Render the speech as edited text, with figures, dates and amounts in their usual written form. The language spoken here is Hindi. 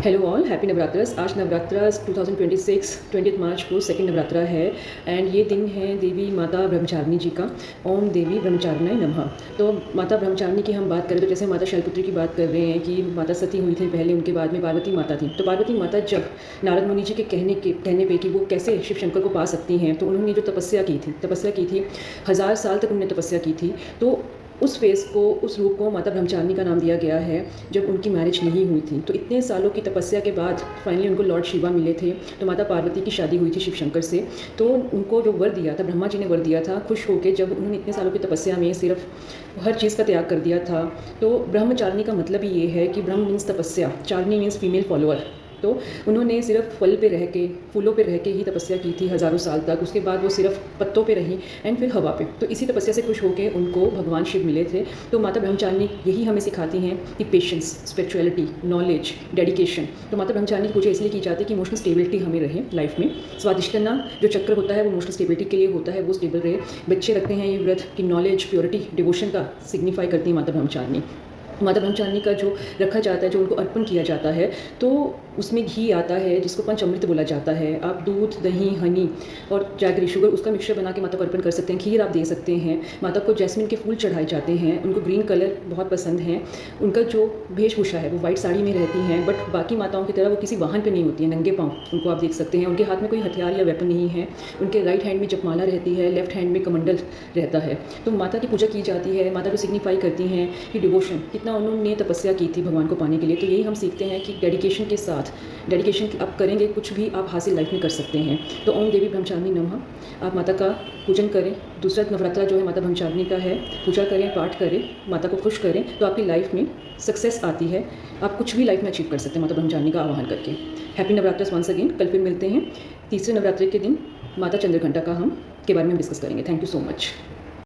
Hello all, happy नवरात्रस। आज नवरात्रस 2026 20 मार्च को सेकंड नवरात्रा है एंड ये दिन है देवी माता ब्रह्मचारिणी जी का। ओम देवी ब्रह्मचारिणाय नमः। तो माता ब्रह्मचारिणी की हम बात करें तो जैसे माता शैलपुत्री की बात कर रहे हैं कि माता सती हुई थी पहले, उनके बाद में पार्वती माता थी। तो पार्वती माता जब नारद मुनि जी के कहने पे कि वो कैसे शिव शंकर को पा सकती हैं, तो उन्होंने जो तपस्या की थी 1000 साल तक उन्होंने तपस्या की थी। तो उस फेस को, उस रूप को माता ब्रह्मचारिणी का नाम दिया गया है जब उनकी मैरिज नहीं हुई थी। तो इतने सालों की तपस्या के बाद फाइनली उनको लॉर्ड शिवा मिले थे। तो माता पार्वती की शादी हुई थी शिव शंकर से। तो उनको जो वर दिया था, ब्रह्मा जी ने वर दिया था खुश होकर, जब उन्होंने इतने सालों की तपस्या में सिर्फ हर चीज़ का त्याग कर दिया था। तो ब्रह्मचारिणी का मतलब ही ये है कि ब्रह्म मीन्स तपस्या, चारिणी मीन्स फीमेल फॉलोअर। तो उन्होंने सिर्फ फल पे रह के, फूलों पे रह के ही तपस्या की थी हज़ारों साल तक। उसके बाद वो सिर्फ पत्तों पे रही एंड फिर हवा पे। तो इसी तपस्या से खुश होकर उनको भगवान शिव मिले थे। तो माता ब्रह्मचारिणी यही हमें सिखाती हैं कि पेशेंस, स्पिरिचुअलिटी, नॉलेज, डेडिकेशन। तो माता ब्रह्मचारिणी की पूजा इसलिए की जाती है कि इमोशनल स्टेबिलिटी हमें रहे लाइफ में। स्वादिष्टना जो चक्र होता है वो इमोशनल स्टेबिलिटी के लिए होता है, वो स्टेबल रहे। बच्चे रखते हैं ये व्रत कि नॉलेज, प्योरिटी, डिवोशन का सिग्निफाई करती है माता ब्रह्मचारिणी। माता ब्रह्मचारिणी का जो रखा जाता है, जो उनको अर्पण किया जाता है, तो उसमें घी आता है जिसको पंचामृत बोला जाता है। आप दूध, दही, हनी और जैगरी, शुगर, उसका मिक्सचर बना के माता को अर्पण कर सकते हैं। खीर आप दे सकते हैं। माता को जैस्मिन के फूल चढ़ाए जाते हैं। उनको ग्रीन कलर बहुत पसंद है। उनका जो वेशभूषा है वो वाइट साड़ी में रहती हैं, बट बाकी माताओं की तरह वो किसी वाहन पर नहीं होती है, नंगे पाँव उनको आप देख सकते हैं। उनके हाथ में कोई हथियार या वेपन नहीं है। उनके राइट हैंड में जपमाला रहती है, लेफ्ट हैंड में कमंडल रहता है। तो माता की पूजा की जाती है, माता को सिग्निफाई करती हैं कि डिवोशन कितना उन्होंने तपस्या की थी भगवान को पाने के लिए। तो यही हम सीखते हैं कि डेडिकेशन के साथ, डेडिकेशन आप करेंगे कुछ भी आप हासिल लाइफ में कर सकते हैं। तो ओम देवी ब्रह्मचारिणी नमः। आप माता का पूजन करें। दूसरा नवरात्रा जो है माता ब्रह्मचारिणी का है, पूजा करें, पाठ करें, माता को खुश करें, तो आपकी लाइफ में सक्सेस आती है। आप कुछ भी लाइफ में अचीव कर सकते हैं माता ब्रह्मचारिणी का आह्वान करके। Happy Navratra once again. कल फिर मिलते हैं तीसरे नवरात्रि के दिन। माता चंद्रघंटा का हम के बारे में डिस्कस करेंगे। Thank you so much.